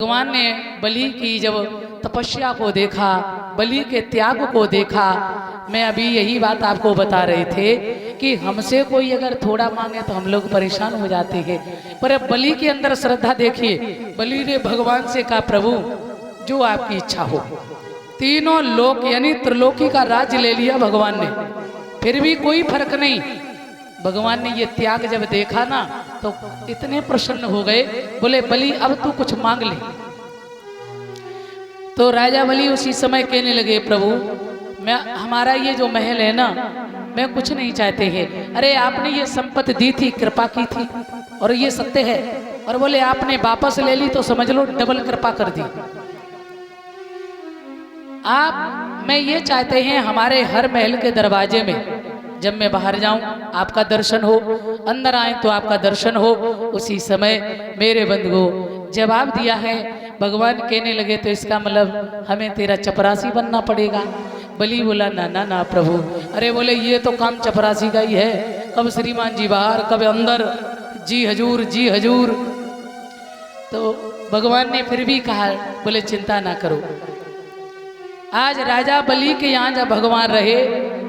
भगवान ने बलि की जब तपस्या को देखा, बलि के त्याग को देखा, मैं अभी यही बात आपको बता रहे थे कि हमसे कोई अगर थोड़ा मांगे तो हम लोग परेशान हो जाते हैं, पर अब बलि के अंदर श्रद्धा देखिए। बलि ने भगवान से कहा, प्रभु जो आपकी इच्छा हो। तीनों लोक यानी त्रिलोकी का राज्य ले लिया भगवान ने, फिर भी कोई फर्क नहीं। भगवान ने ये त्याग जब देखा ना तो इतने प्रसन्न हो गए, बोले बलि अब तू कुछ मांग ले। तो राजा बलि उसी समय कहने लगे, प्रभु मैं हमारा ये जो महल है ना, मैं कुछ नहीं चाहते हैं। अरे आपने ये संपत्ति दी थी, कृपा की थी और ये सत्य है, और बोले आपने वापस ले ली तो समझ लो डबल कृपा कर दी। आप मैं ये चाहते हैं हमारे हर महल के दरवाजे में जब मैं बाहर जाऊं आपका दर्शन हो, अंदर आए तो आपका दर्शन हो। उसी समय मेरे बंधु जवाब दिया है। भगवान कहने लगे तो इसका मतलब हमें तेरा चपरासी बनना पड़ेगा। बलि बोला ना ना ना प्रभु। अरे बोले ये तो काम चपरासी का ही है, कब श्रीमान जी बाहर कब अंदर, जी हजूर जी हजूर। तो भगवान ने फिर भी कहा, बोले चिंता ना करो। आज राजा बलि के यहाँ जब भगवान रहे,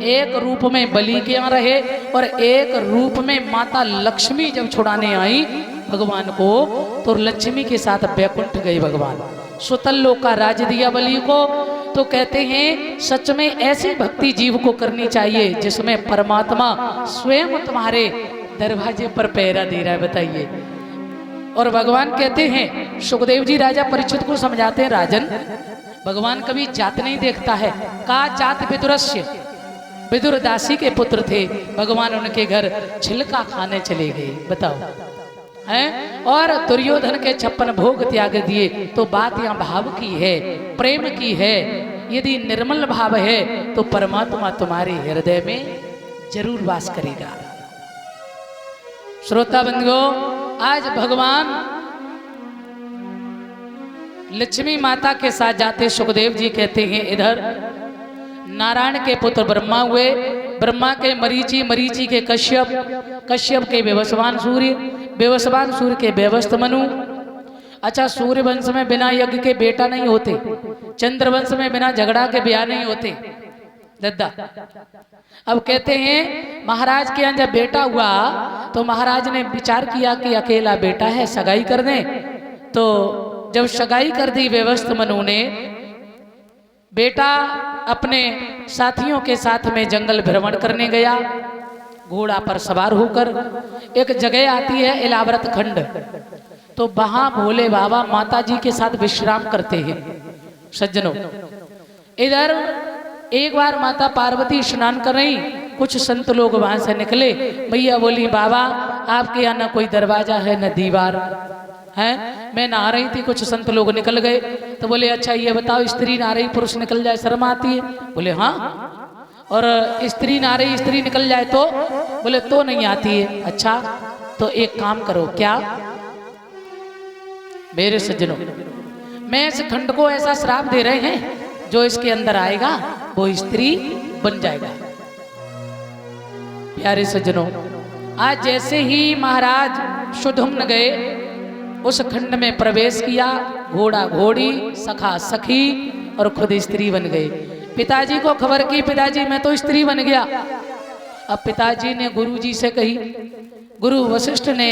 एक रूप में बलि के यहाँ रहे और एक रूप में माता लक्ष्मी जब छुड़ाने आई भगवान को, तो लक्ष्मी के साथ बैकुंठ गए भगवान। सुतल लोक का राज दिया बलि को। तो कहते हैं सच में ऐसी भक्ति जीव को करनी चाहिए जिसमें परमात्मा स्वयं तुम्हारे दरवाजे पर पहरा दे रहा है, बताइए। और भगवान कहते हैं, सुखदेव जी राजा परीक्षित को समझाते हैं, राजन भगवान कभी जात नहीं देखता है। का जात विदुरस्य, विदुर दासी के पुत्र थे भगवान, उनके घर छिलका खाने चले गए, बताओ हैं। और दुर्योधन के 56 भोग त्याग दिए। तो बात यहाँ भाव की है, प्रेम की है। यदि निर्मल भाव है तो परमात्मा तुम्हारे हृदय में जरूर वास करेगा। श्रोता बंधुओं, आज भगवान लक्ष्मी माता के साथ जाते, सुखदेव जी कहते हैं इधर नारायण के पुत्र ब्रह्मा हुए, ब्रह्मा के मरीचि, मरीचि के कश्यप, कश्यप के व्यवस्वान सूर्य, व्यवस्वान सूर्य के व्यवस्थ मनु। अच्छा, सूर्य वंश में बिना यज्ञ के बेटा नहीं होते, चंद्र वंश में बिना झगड़ा के ब्याह नहीं होते दद्दा। अब कहते हैं महाराज के यहाँ जब बेटा हुआ तो महाराज ने विचार किया कि अकेला बेटा है, सगाई कर दें। तो जब सगाई कर दी व्यवस्थ मनु ने, बेटा अपने साथियों के साथ में जंगल भ्रमण करने गया, घोड़ा पर सवार होकर। एक जगह आती है इलाव्रत खंड, तो वहां भोले बाबा माता जी के साथ विश्राम करते हैं। सज्जनों, इधर एक बार माता पार्वती स्नान कर रही, कुछ संत लोग वहां से निकले। भैया बोली, बाबा आपके यहाँ न कोई दरवाजा है न दीवार है। मैं नहा रही थी, कुछ संत लोग निकल गए। तो बोले अच्छा ये बताओ, स्त्री नहा रही पुरुष निकल जाए शर्म आती है? बोले हाँ। और स्त्री नहा रही स्त्री निकल जाए तो? बोले तो नहीं आती है। अच्छा तो एक काम करो, क्या? मेरे सज्जनों, मैं इस खंड को ऐसा श्राप दे रहे हैं, जो इसके अंदर आएगा वो स्त्री बन जाएगा। प्यारे सज्जनों, आज जैसे ही महाराज सुधुम्न गए, उस खंड में प्रवेश किया, घोड़ा घोड़ी, सखा सखी और खुद स्त्री बन गए। पिताजी को खबर की, पिताजी मैं तो स्त्री बन गया। अब पिताजी ने गुरुजी से कही, गुरु वशिष्ठ ने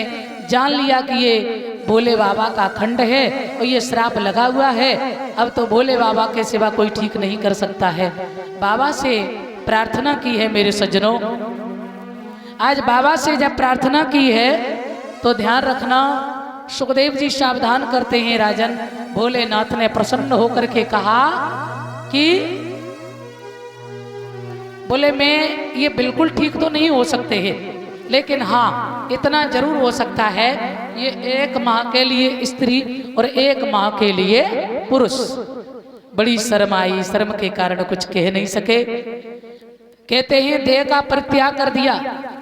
जान लिया कि ये भोले बाबा का खंड है और ये श्राप लगा हुआ है, अब तो भोले बाबा के सिवा कोई ठीक नहीं कर सकता है। बाबा से प्रार्थना की है मेरे सज्जनों। आज बाबा से जब प्रार्थना की है तो ध्यान रखना, सुखदेव जी सावधान करते हैं, राजन भोलेनाथ ने प्रसन्न होकर के कहा कि बोले मैं ये बिल्कुल ठीक तो नहीं हो सकते हैं, लेकिन हाँ इतना जरूर हो सकता है, ये 1 माह के लिए स्त्री और 1 माह के लिए पुरुष। बड़ी शर्म आई, शर्म के कारण कुछ कह नहीं सके। कहते हैं देह का परित्याग कर दिया।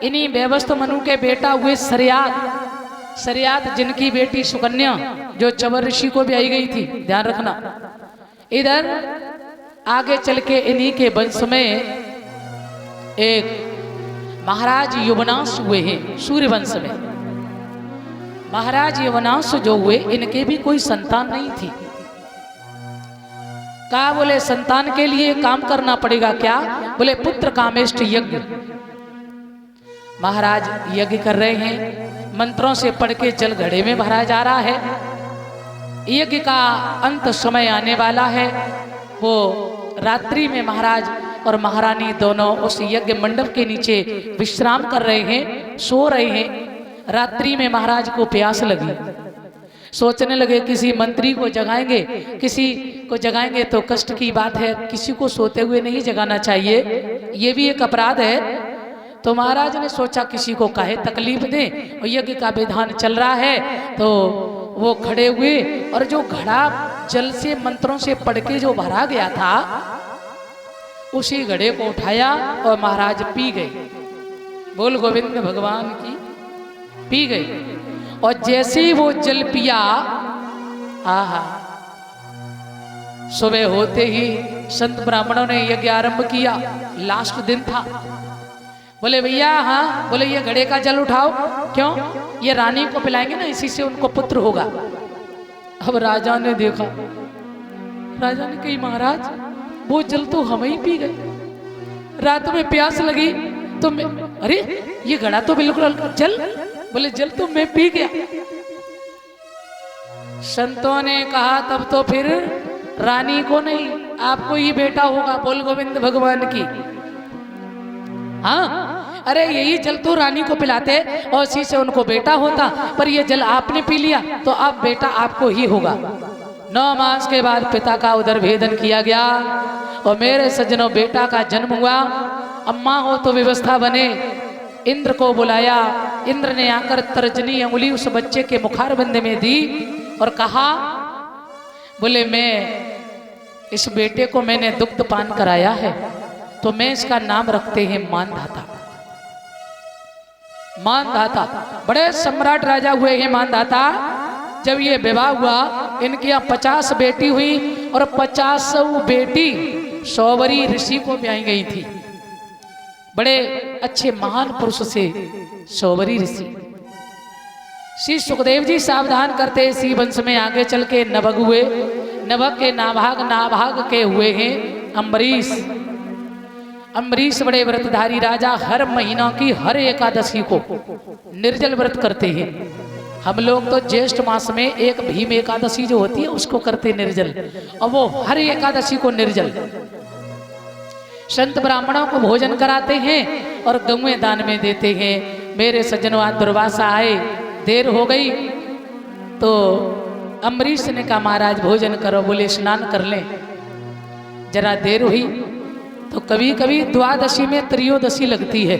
इन्हीं व्यवस्थ मनु के बेटा हुए सरियात, सरियात जिनकी बेटी सुकन्या जो चवर ऋषि को भी आई गई थी, ध्यान रखना। इधर आगे चल के इन्हीं के वंश में एक महाराज युवनाश हुए हैं, सूर्य वंश में। महाराज यवनांश जो हुए इनके भी कोई संतान नहीं थी। कहा बोले संतान के लिए काम करना पड़ेगा। क्या? बोले पुत्र कामेष्ट यज्ञ। महाराज यज्ञ कर रहे हैं, मंत्रों से पढ़ के जल घड़े में भरा जा रहा है। यज्ञ का अंत समय आने वाला है। वो रात्रि में महाराज और महारानी दोनों उस यज्ञ मंडप के नीचे विश्राम कर रहे हैं, सो रहे हैं। रात्रि में महाराज को प्यास लगी, सोचने लगे किसी मंत्री को जगाएंगे, किसी को जगाएंगे तो कष्ट की बात है, किसी को सोते हुए नहीं जगाना चाहिए, ये भी एक अपराध है। तो महाराज ने सोचा किसी को काहे तकलीफ दें, और यज्ञ का विधान चल रहा है। तो वो खड़े हुए और जो घड़ा जल से मंत्रों से पढ़ के जो भरा गया था उसी घड़े को उठाया और महाराज पी गए। बोल गोविंद भगवान की। पी गए और जैसे ही वो जल पिया, आहा, सुबह होते ही संत ब्राह्मणों ने यज्ञ आरंभ किया। लास्ट दिन था। बोले भैया, हाँ। बोले ये घड़े का जल उठाओ। क्यों? ये रानी को पिलाएंगे ना, इसी से उनको पुत्र होगा। अब राजा ने देखा, राजा ने कही महाराज वो जल तो हम ही पी गए, रात में प्यास लगी तो मैं, अरे ये घड़ा तो बिल्कुल जल, बोले जल तो मैं पी गया। संतों ने कहा तब तो फिर रानी को नहीं, आपको ही बेटा होगा। बोल गोविंद भगवान की। हाँ, अरे यही जल तो रानी को पिलाते और इसी से उनको बेटा होता, पर ये जल आपने पी लिया तो अब बेटा आपको ही होगा। 9 मास के बाद पिता का उदर भेदन किया गया और मेरे सज्जनों बेटा का जन्म हुआ। अम्मा हो तो व्यवस्था बने। इंद्र को बुलाया। इंद्र ने आकर तर्जनी अंगुली उस बच्चे के मुखारबंद में दी और कहा, बोले मैं इस बेटे को मैंने दुग्ध पान कराया है तो मैं इसका नाम रखते हैं मानधाता। मानधाता बड़े सम्राट राजा हुए हैं मानधाता। जब ये विवाह हुआ, इनके यहाँ 50 बेटी हुई और 50 बेटी सौवरी ऋषि को ब्याही गई थी। बड़े अच्छे महान पुरुष से सौवरी ऋषि। श्री सुखदेव जी सावधान करते इसी वंश में आगे चल के नभग हुए। नभग के नाभाग के हुए हैं अम्बरीश। अम्बरीश बड़े व्रतधारी राजा, हर महीना की हर एकादशी को निर्जल व्रत करते हैं। हम लोग तो ज्येष्ठ मास में एक भीम एकादशी जो होती है उसको करते निर्जल, और वो हर एकादशी को निर्जल। संत ब्राह्मणों को भोजन कराते हैं और गौएं दान में देते हैं। मेरे सज्जनों, आज दुर्वासा आए, देर हो गई तो अम्बरीश ने कहा महाराज भोजन करो। बोले स्नान कर लें। जरा देर हुई तो कभी कभी द्वादशी में त्रयोदशी लगती है।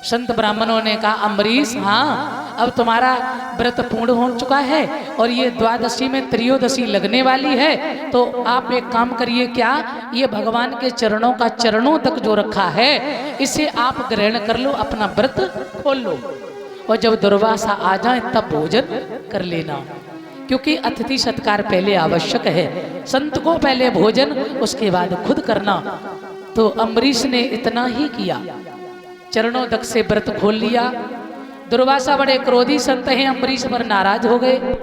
संत ब्राह्मणों ने कहा अम्बरीश, हाँ अब तुम्हारा व्रत पूर्ण हो चुका है और ये द्वादशी में त्रयोदशी लगने वाली है, तो आप एक काम करिए, क्या ये भगवान के चरणों का चरणों तक जो रखा है इसे आप ग्रहण कर लो, अपना व्रत खोल लो और जब दुर्वासा आ जाए तब भोजन कर लेना, क्योंकि अतिथि सत्कार पहले आवश्यक है। संत को पहले भोजन, उसके बाद खुद करना। तो अम्बरीश ने इतना ही किया, चरणों तक से व्रत खोल लिया। दुर्वासा बड़े क्रोधी संत हैं, अम्बरीश पर नाराज हो गए।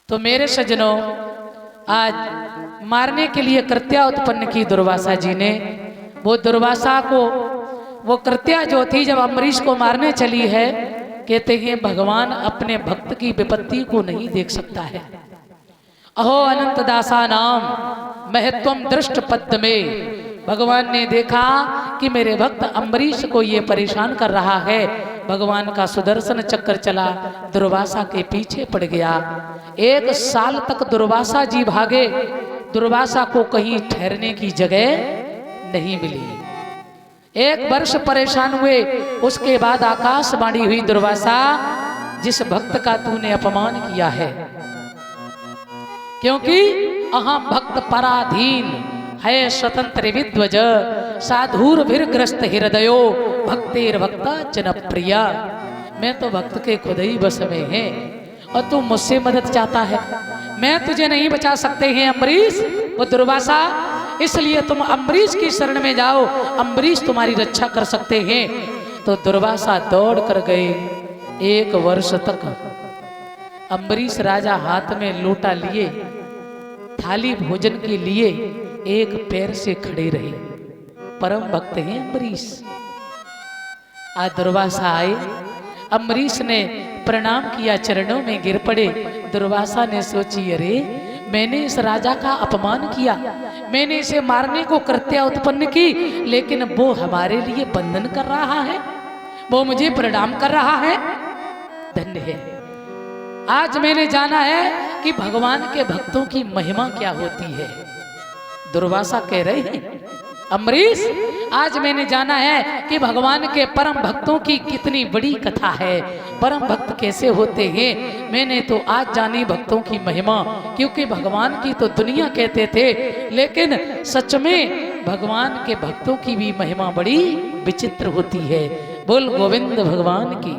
तो मेरे सज्जनों, आज मारने के लिए कृत्या उत्पन्न की दुर्वासा जी ने। वो दुर्वासा को, वो कृत्या जो थी जब अम्बरीश को मारने चली है, कहते हैं भगवान अपने भक्त की विपत्ति को नहीं देख सकता है। अहो अनंत दासा नाम महत्वम दृष्ट पद्म में। भगवान ने देखा कि मेरे भक्त अम्बरीश को ये परेशान कर रहा है। भगवान का सुदर्शन चक्र चला, दुर्वासा के पीछे पड़ गया। 1 साल तक दुर्वासा जी भागे, दुर्वासा को कहीं ठहरने की जगह नहीं मिली। 1 वर्ष परेशान हुए। उसके बाद आकाशवाणी हुई, दुर्वासा जिस भक्त का तूने अपमान किया है, क्योंकि अहम भक्त पराधीन है स्वतंत्र विद्वज साधुर भीरग्रस्त हृदयो भक्तेर भक्ता जनप्रिया। मैं तो भक्त के खुद ही बस में है और तू मुझसे मदद चाहता है। मैं तुझे नहीं बचा सकते हैं अम्बरीश, वो दुर्वासा, इसलिए तुम अम्बरीश की शरण में जाओ, अम्बरीश तुम्हारी रक्षा कर सकते हैं। तो दुर्वासा दौड़ कर गए। 1 वर्ष तक अम्बरीश राजा हाथ में लोटा लिए, थाली भोजन के लिए एक पैर से खड़े रहे। परम भक्त हैं अम्बरीश। आज दुर्वासा आए, अम्बरीश ने प्रणाम किया, चरणों में गिर पड़े। दुर्वासा ने सोची, अरे मैंने इस राजा का अपमान किया, मैंने इसे मारने को कृत्या उत्पन्न की, लेकिन वो हमारे लिए बंधन कर रहा है, वो मुझे प्रणाम कर रहा है। धन्य है, आज मैंने जाना है कि भगवान के भक्तों की महिमा क्या होती है। दुर्वासा कह रहे हैं, अम्बरीश आज मैंने जाना है कि भगवान के परम भक्तों की कितनी बड़ी कथा है, परम भक्त कैसे होते हैं। मैंने तो आज जानी भक्तों की महिमा, क्योंकि भगवान की तो दुनिया कहते थे, लेकिन सच में भगवान के भक्तों की भी महिमा बड़ी विचित्र होती है। बोल गोविंद भगवान की।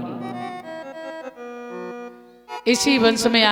इसी वंश में